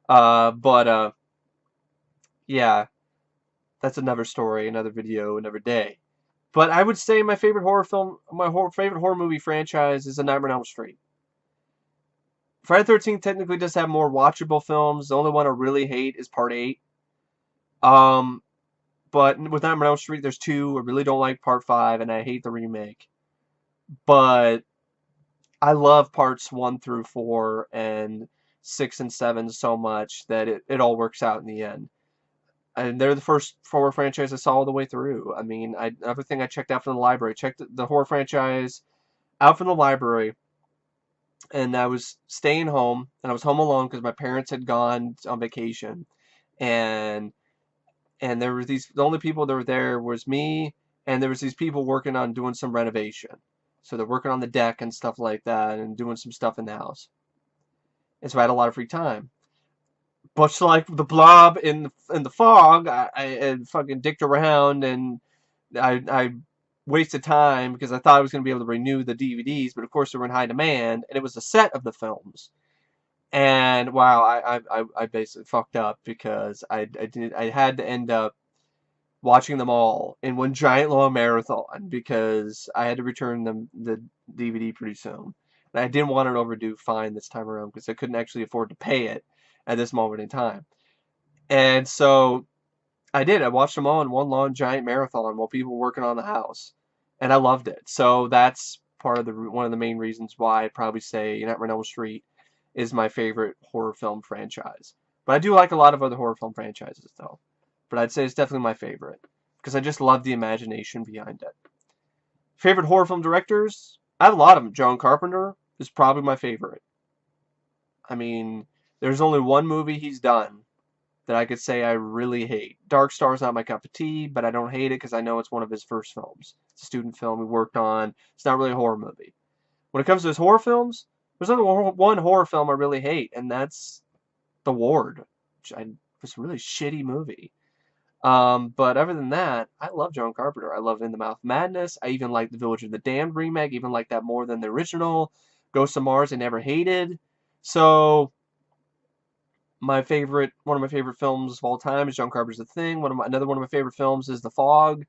But yeah, that's another story, another video, another day. But I would say favorite horror movie franchise is A Nightmare on Elm Street. Friday the 13th technically does have more watchable films. The only one I really hate is Part 8. Um, but with Nightmare on Elm Street, there's two. I really don't like Part 5, and I hate the remake. But I love Parts 1 through 4 and 6 and 7 so much that it all works out in the end. And they're the first horror franchise I saw all the way through. I mean, everything I checked out from the library. Checked the horror franchise out from the library, and I was staying home, and I was home alone because my parents had gone on vacation, and there were the only people that were there was me, and there was these people working on doing some renovation. So they're working on the deck and stuff like that, and doing some stuff in the house. And so I had a lot of free time. Much like the blob in the fog, I fucking dicked around, and I wasted time because I thought I was going to be able to renew the DVDs, but of course they were in high demand, and it was a set of the films. And wow, I basically fucked up because I had to end up watching them all in one giant long marathon because I had to return them the DVD pretty soon. And I didn't want an overdue fine this time around because I couldn't actually afford to pay it at this moment in time. And so I did. I watched them all in one long giant marathon while people were working on the house, and I loved it. So that's part of the one of the main reasons why I'd probably say Nightmare on Elm Street is my favorite horror film franchise. But I do like a lot of other horror film franchises though. But I'd say it's definitely my favorite because I just love the imagination behind it. Favorite horror film directors? I have a lot of them. John Carpenter is probably my favorite. I mean, there's only one movie he's done that I could say I really hate. Dark Star's not my cup of tea, but I don't hate it because I know it's one of his first films. It's a student film he worked on. It's not really a horror movie. When it comes to his horror films, there's only one horror film I really hate, and that's The Ward, which was a really shitty movie. But other than that, I love John Carpenter. I love In the Mouth of Madness. I even like the Village of the Damned remake, even like that more than the original. Ghost of Mars I never hated. So one of my favorite films of all time is John Carpenter's The Thing. Another one of my favorite films is The Fog.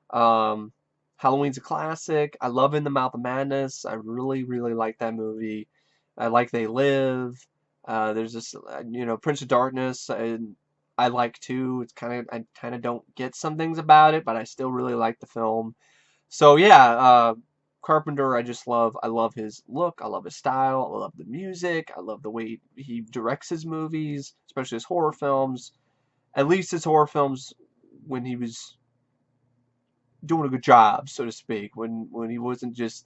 Um, Halloween's a classic. I love In the Mouth of Madness. I really, really like that movie. I like They Live. There's this, Prince of Darkness. I like too. I kind of don't get some things about it, but I still really like the film. So yeah, Carpenter, I love his look, I love his style, I love the music, I love the way he directs his movies, especially his horror films. At least his horror films when he was doing a good job, so to speak, when he wasn't just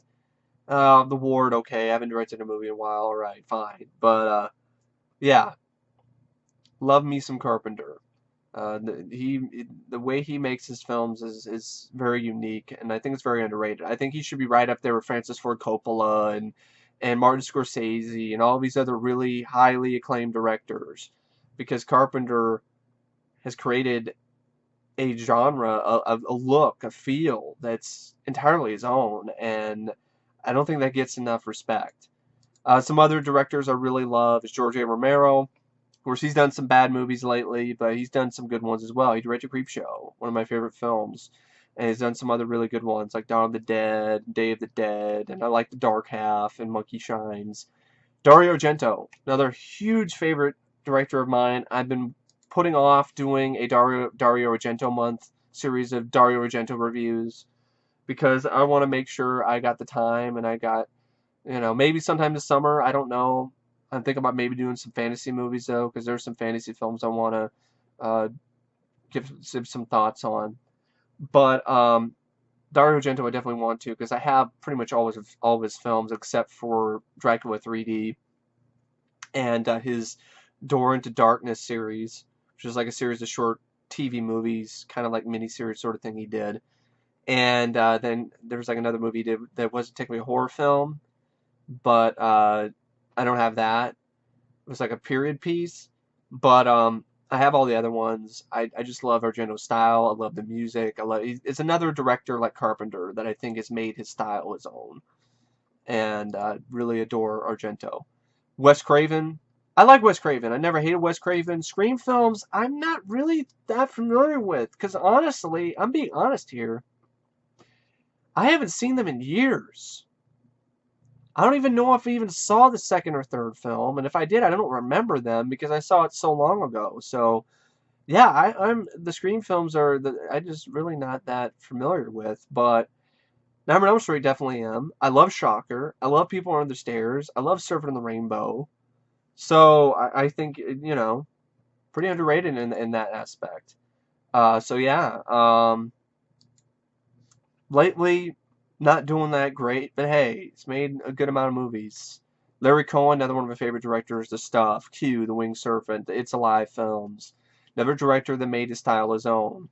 The Ward, okay, I haven't directed a movie in a while, alright, fine. But yeah, love me some Carpenter. The way he makes his films is very unique, and I think it's very underrated. I think he should be right up there with Francis Ford Coppola and Martin Scorsese and all these other really highly acclaimed directors, because Carpenter has created a genre, a look, a feel that's entirely his own, and I don't think that gets enough respect. Some other directors I really love is George A. Romero. Of course, he's done some bad movies lately, but he's done some good ones as well. He directed Creepshow, one of my favorite films, and he's done some other really good ones like Dawn of the Dead, Day of the Dead, and I like The Dark Half and Monkey Shines. Dario Argento, another huge favorite director of mine. I've been putting off doing a Dario Argento month series of Dario Argento reviews because I want to make sure I got the time and I got, maybe sometime this summer. I don't know. I'm thinking about maybe doing some fantasy movies though, because there's some fantasy films I want to uh, give some thoughts on. But Dario Argento, I definitely want to because I have pretty much all of his films except for Dracula 3D and his Door into Darkness series, which is like a series of short TV movies, kind of like miniseries sort of thing he did. And then there was like another movie he did that wasn't technically a horror film, but I don't have that. It was like a period piece, but I have all the other ones. I just love Argento's style. I love the music. It's another director like Carpenter that I think has made his style his own, and really adore Argento. Wes Craven. I like Wes Craven. I never hated Wes Craven. Scream films, I'm not really that familiar with, because honestly, I'm being honest here. I haven't seen them in years. I don't even know if I even saw the second or third film, and if I did, I don't remember them because I saw it so long ago. So, yeah, I'm the Scream films are I just really not that familiar with, but Nightmare on Elm Street definitely am. I love Shocker. I love People Under the Stairs. I love Surfing on the Rainbow. So I think pretty underrated in that aspect. So yeah, lately not doing that great, but hey, it's made a good amount of movies. Larry Cohen, another one of my favorite directors. The Stuff, Q, The Winged Serpent, the It's Alive films. Another director that made his style his own,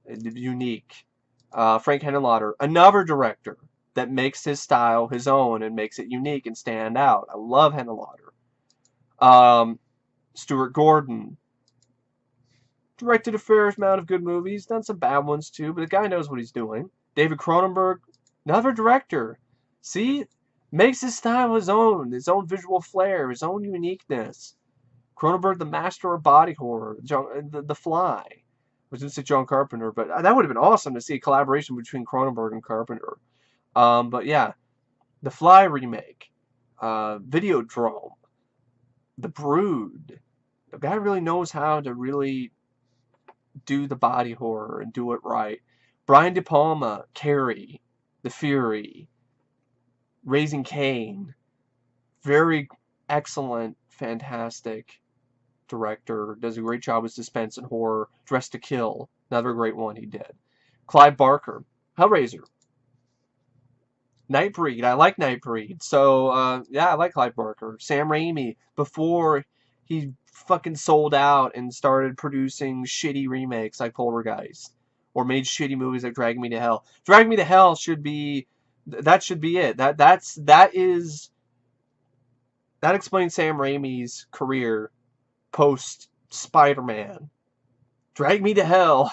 unique. Frank Henenlotter, another director that makes his style his own and makes it unique and stand out. I love Henenlotter. Stuart Gordon directed a fair amount of good movies, done some bad ones too, but the guy knows what he's doing. David Cronenberg, another director. See, makes his style his own visual flair, his own uniqueness. Cronenberg, the master of body horror, the Fly. I was going to say John Carpenter, but that would have been awesome to see a collaboration between Cronenberg and Carpenter. But yeah, the Fly remake, Videodrome, The Brood. The guy really knows how to really do the body horror and do it right. Brian De Palma, Carrie, The Fury, Raising Cain, very excellent, fantastic director. Does a great job with suspense and horror. Dressed to Kill, another great one he did. Clive Barker, Hellraiser. Nightbreed, I like Nightbreed. So, yeah, I like Clive Barker. Sam Raimi, before he fucking sold out and started producing shitty remakes like Poltergeist, or made shitty movies like Drag Me to Hell. Drag Me to Hell should be, that should be it. That explains Sam Raimi's career post Spider-Man. Drag Me to Hell.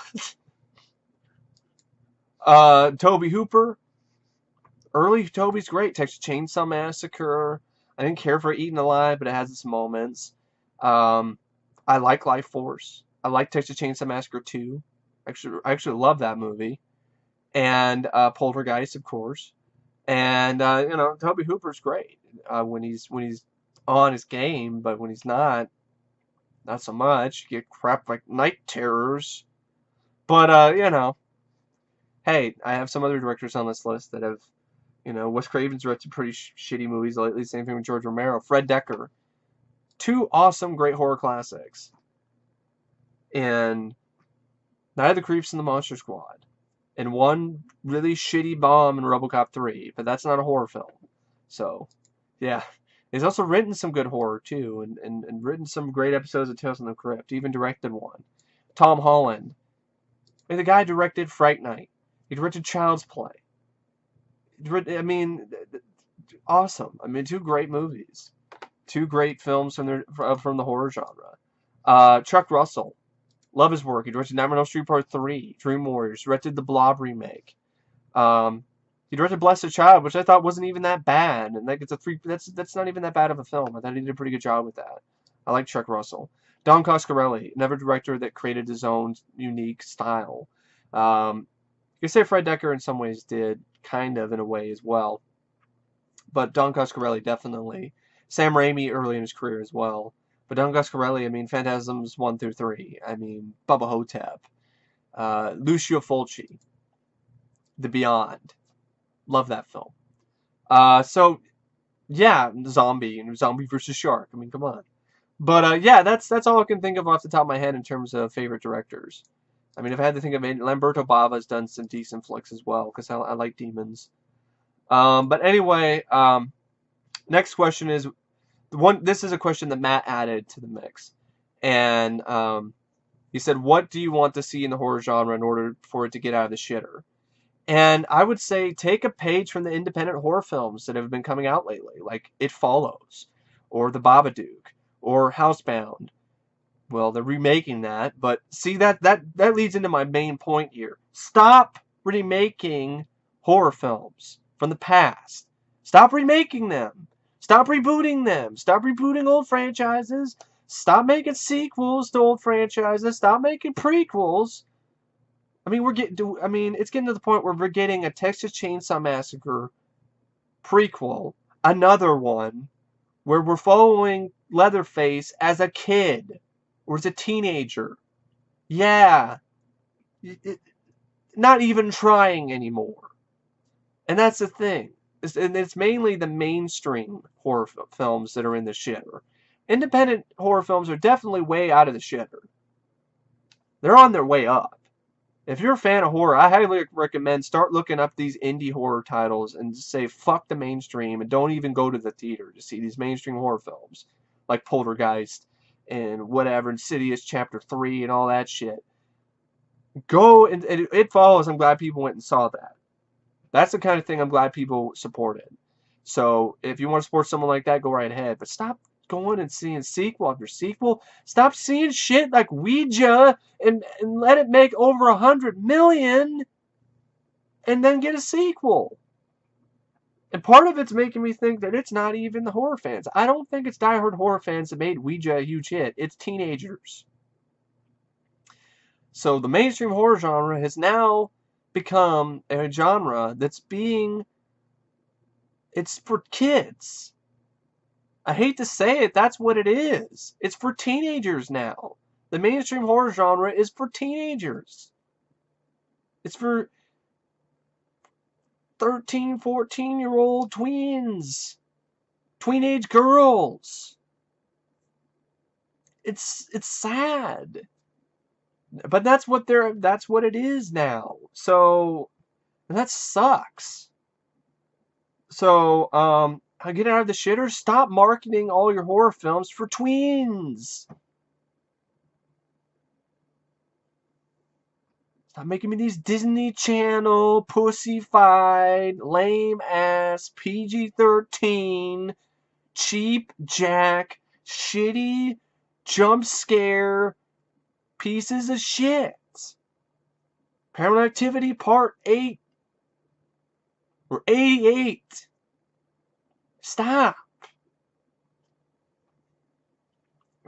Toby Hooper. Early Toby's great. Texas Chainsaw Massacre. I didn't care for Eaten Alive, but it has its moments. I like Life Force. I like Texas Chainsaw Massacre 2. I actually love that movie. And Poltergeist, of course. And Toby Hooper's great when he's on his game, but when he's not so much. You get crap like Night Terrors. But hey, I have some other directors on this list that have. Wes Craven's directed pretty shitty movies lately. Same thing with George Romero. Fred Dekker. Two awesome, great horror classics. And Night of the Creeps and the Monster Squad. And one really shitty bomb in RoboCop 3. But that's not a horror film. So, yeah. He's also written some good horror, too. And written some great episodes of Tales from the Crypt. Even directed one. Tom Holland. And the guy directed Fright Night. He directed Child's Play. I mean, awesome. I mean, two great movies, two great films from the horror genre. Chuck Russell, love his work. He directed Nightmare on Elm Street Part 3, Dream Warriors, directed the Blob remake. He directed Blessed Child, which I thought wasn't even that bad, and like that's not even that bad of a film. I thought he did a pretty good job with that. I like Chuck Russell. Don Coscarelli, another director that created his own unique style. You could say Fred Dekker in some ways did, kind of in a way as well. But Don Coscarelli definitely. Sam Raimi early in his career as well. But Don Coscarelli, I mean, Phantasms 1 through 3. I mean, Bubba Hotep. Lucio Fulci. The Beyond. Love that film. So yeah, zombie and zombie versus shark. I mean, come on. But yeah, that's all I can think of off the top of my head in terms of favorite directors. I mean, if I had to think of it, Lamberto Bava's done some decent flicks as well because I like demons. But anyway, next question is one. This is a question that Matt added to the mix, and he said, "What do you want to see in the horror genre in order for it to get out of the shitter?" And I would say take a page from the independent horror films that have been coming out lately, like It Follows, or The Babadook, or Housebound. Well, they're remaking that, but see that leads into my main point here. Stop remaking horror films from the past. Stop remaking them. Stop rebooting them. Stop rebooting old franchises. Stop making sequels to old franchises. Stop making prequels. I mean, it's getting to the point where we're getting a Texas Chainsaw Massacre prequel, another one where we're following Leatherface as a kid or as a teenager. Yeah, not even trying anymore. And that's the thing. It's mainly the mainstream horror films that are in the shitter. Independent horror films are definitely way out of the shitter. They're on their way up. If you're a fan of horror, I highly recommend start looking up these indie horror titles and say fuck the mainstream and don't even go to the theater to see these mainstream horror films like Poltergeist and whatever, Insidious Chapter 3 and all that shit. Go and It Follows. I'm glad people went and saw that. That's the kind of thing I'm glad people supported. So if you want to support someone like that, go right ahead. But stop going and seeing sequel after sequel. Stop seeing shit like Ouija and let it make over 100 million and then get a sequel. And part of it's making me think that it's not even the horror fans. I don't think it's diehard horror fans that made Ouija a huge hit. It's teenagers. So the mainstream horror genre has now become a genre it's for kids. I hate to say it, that's what it is. It's for teenagers now. The mainstream horror genre is for teenagers. It's for 13, 14-year-old tweens. Tweenage girls. It's sad. But that's what it is now. So that sucks. So, I get out of the shitter. Stop marketing all your horror films for tweens. Stop making me these Disney Channel, pussy-fied, lame-ass, PG-13, cheap jack, shitty, jump scare pieces of shit. Paranormal Activity Part 8 or 88. Stop.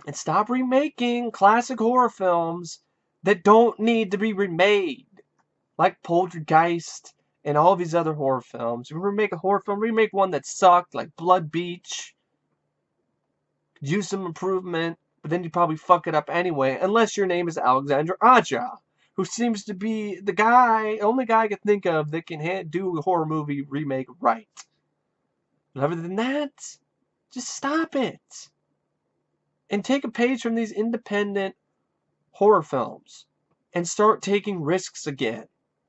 And stop remaking classic horror films that don't need to be remade. Like Poltergeist and all these other horror films. We remake a horror film, remake one that sucked, like Blood Beach. Could use some improvement, but then you probably fuck it up anyway, unless your name is Alexander Aja, who seems to be the only guy I can think of that can do a horror movie remake right. But other than that, just stop it. And take a page from these independent horror films and start taking risks again.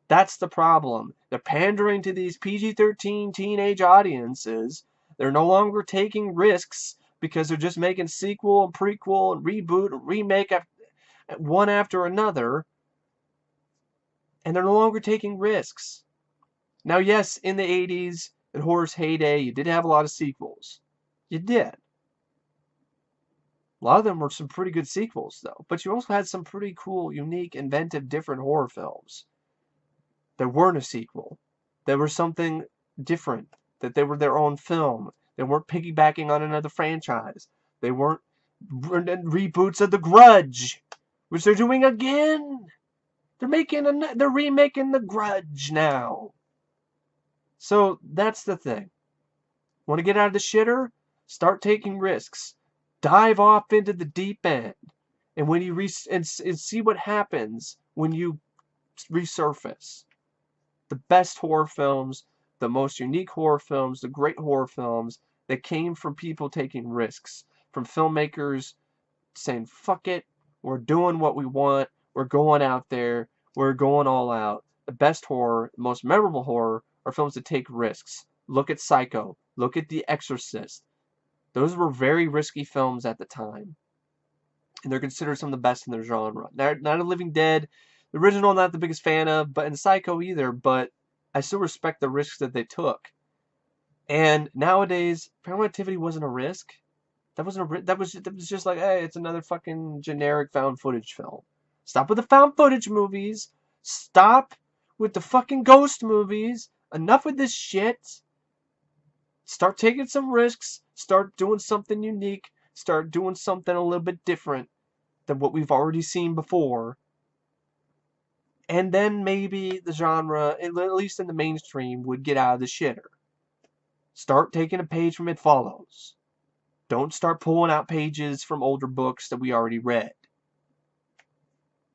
That's the problem. They're pandering to these PG-13 teenage audiences. They're no longer taking risks because they're just making sequel and prequel and reboot and remake one after another. And they're no longer taking risks. Now, yes, in the 80s, in horror's heyday, you did have a lot of sequels. You did. A lot of them were some pretty good sequels, though. But you also had some pretty cool, unique, inventive, different horror films that weren't a sequel. That were something different. That they were their own film. They weren't piggybacking on another franchise. They weren't reboots of The Grudge, which they're doing again. They're remaking The Grudge now. So that's the thing. Want to get out of the shitter? Start taking risks. Dive off into the deep end. And when you and see what happens when you resurface. The best horror films, the most unique horror films, the great horror films that came from people taking risks, from filmmakers saying, fuck it, we're doing what we want, we're going out there, we're going all out. The best horror, the most memorable horror, are films that take risks. Look at Psycho, look at The Exorcist. Those were very risky films at the time. And they're considered some of the best in their genre. Night of the Living Dead, the original, I'm not the biggest fan of, but in Psycho either, but I still respect the risks that they took. And nowadays, Paranormal Activity wasn't a risk. That wasn't a that was just like, hey, it's another fucking generic found footage film. Stop with the found footage movies. Stop with the fucking ghost movies. Enough with this shit. Start taking some risks. Start doing something unique. Start doing something a little bit different than what we've already seen before. And then maybe the genre, at least in the mainstream, would get out of the shitter. Start taking a page from It Follows. Don't start pulling out pages from older books that we already read.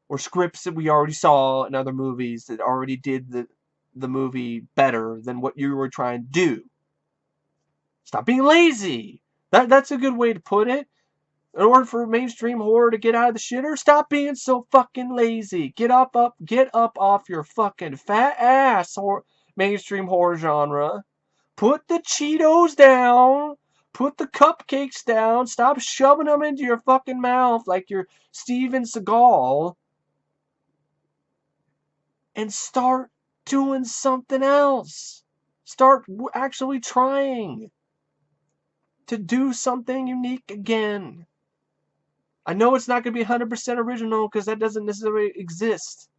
Or scripts that we already saw in other movies that already did the movie better than what you were trying to do. Stop being lazy. That's a good way to put it. In order for mainstream horror to get out of the shitter, stop being so fucking lazy. Get up off your fucking fat ass, mainstream horror genre. Put the Cheetos down. Put the cupcakes down. Stop shoving them into your fucking mouth like you're Steven Seagal. And start doing something else. Start actually trying to do something unique again. I know it's not going to be 100% original because that doesn't necessarily exist.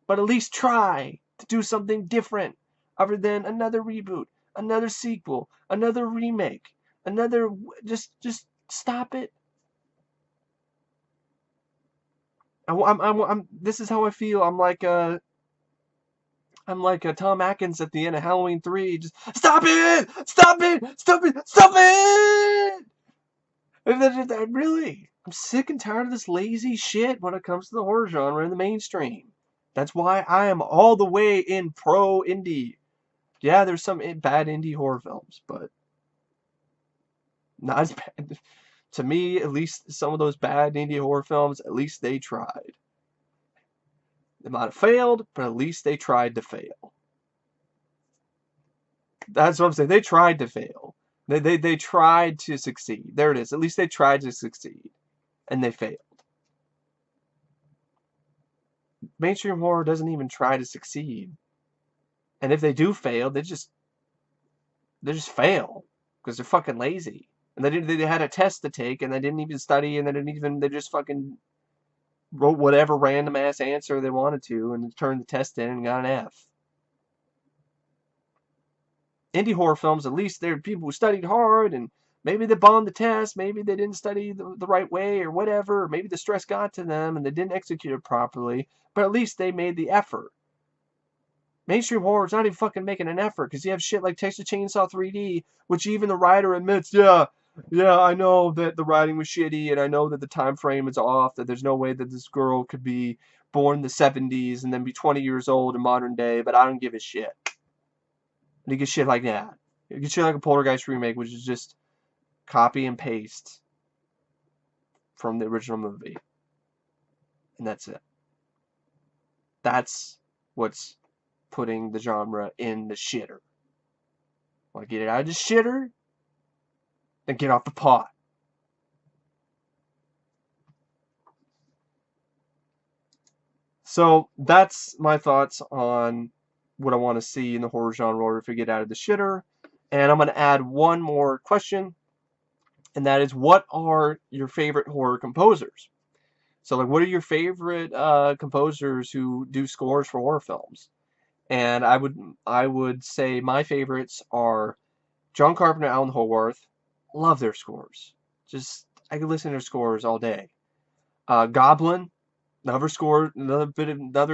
But at least try to do something different other than another reboot, another sequel, another remake, another... Just stop it. This is how I feel. I'm like Tom Atkins at the end of Halloween 3. Just stop it! Stop it! Stop it! Stop it! Really, I'm sick and tired of this lazy shit when it comes to the horror genre in the mainstream. That's why I am all the way in pro indie. Yeah, there's some bad indie horror films, but not as bad. To me, at least some of those bad indie horror films, at least they tried. They might have failed, but at least they tried to fail. That's what I'm saying. They tried to fail. They tried to succeed. There it is. At least they tried to succeed. And they failed. Mainstream horror doesn't even try to succeed. And if they do fail, they just fail. Because they're fucking lazy. And they had a test to take, and they didn't even study, and they just fucking wrote whatever random ass answer they wanted to, and turned the test in and got an F. Indie horror films, at least they're people who studied hard, and maybe they bombed the test, maybe they didn't study the right way or whatever, or maybe the stress got to them and they didn't execute it properly, but at least they made the effort. Mainstream horror is not even fucking making an effort, because you have shit like Texas Chainsaw 3D, which even the writer admits, yeah, I know that the writing was shitty, and I know that the time frame is off, that there's no way that this girl could be born in the 70s and then be 20 years old in modern day, but I don't give a shit. And you get shit like that. You get shit like a Poltergeist remake, which is just copy and paste from the original movie. And that's it. That's what's putting the genre in the shitter. Want to get it out of the shitter? Then get off the pot. So that's my thoughts on what I want to see in the horror genre if we get out of the shitter. And I'm going to add one more question, and that is, what are your favorite horror composers? So, like, what are your favorite composers who do scores for horror films? And I would say my favorites are John Carpenter, Alan Howarth. Love their scores. I could listen to their scores all day. Goblin, another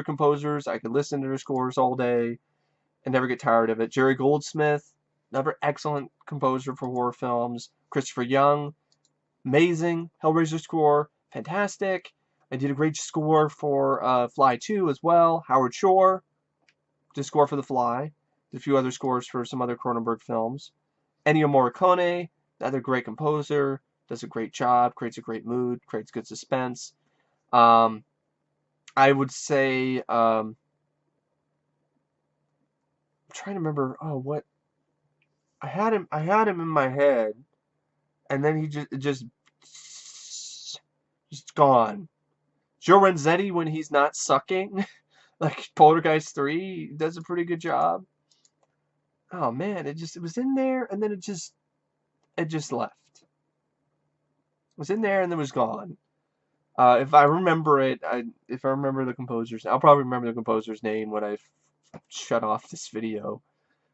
composers. I could listen to their scores all day and never get tired of it. Jerry Goldsmith, another excellent composer for horror films. Christopher Young, amazing. Hellraiser score, fantastic. I did a great score for Fly 2 as well. Howard Shore did score for The Fly. a few other scores for some other Cronenberg films. Ennio Morricone, another great composer, does a great job, creates a great mood, creates good suspense. Um, I would say, I'm trying to remember. Oh, what I had him in my head, and then he just gone. Joe Renzetti when he's not sucking, like Poltergeist 3, does a pretty good job. Oh man, it was in there, and then it just left. It was in there and then was gone. If I remember if I remember the composer's, I'll probably remember the composer's name when I shut off this video,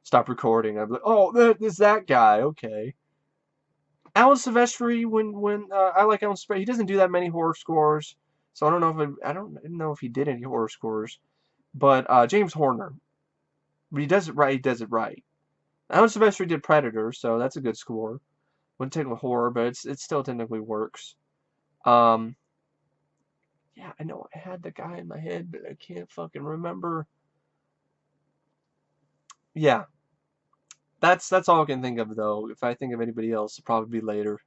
stop recording. I'm like, oh, that is that guy. Okay. Alan Silvestri, when I like Alan Silvestri, he doesn't do that many horror scores, so I don't know if I don't know if he did any horror scores. But James Horner, when he does it right, he does it right. Alan Silvestri did Predator, so that's a good score. Wouldn't take a horror, but it still technically works. Um, yeah, I know I had the guy in my head, but I can't fucking remember. Yeah, that's all I can think of though. If I think of anybody else, it'll probably be later,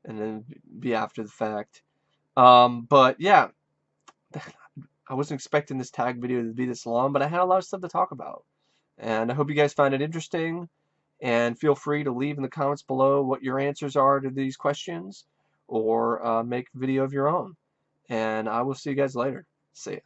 and then be after the fact. But yeah, I wasn't expecting this tag video to be this long, but I had a lot of stuff to talk about. And I hope you guys find it interesting. And feel free to leave in the comments below what your answers are to these questions, or make a video of your own. And I will see you guys later. See ya.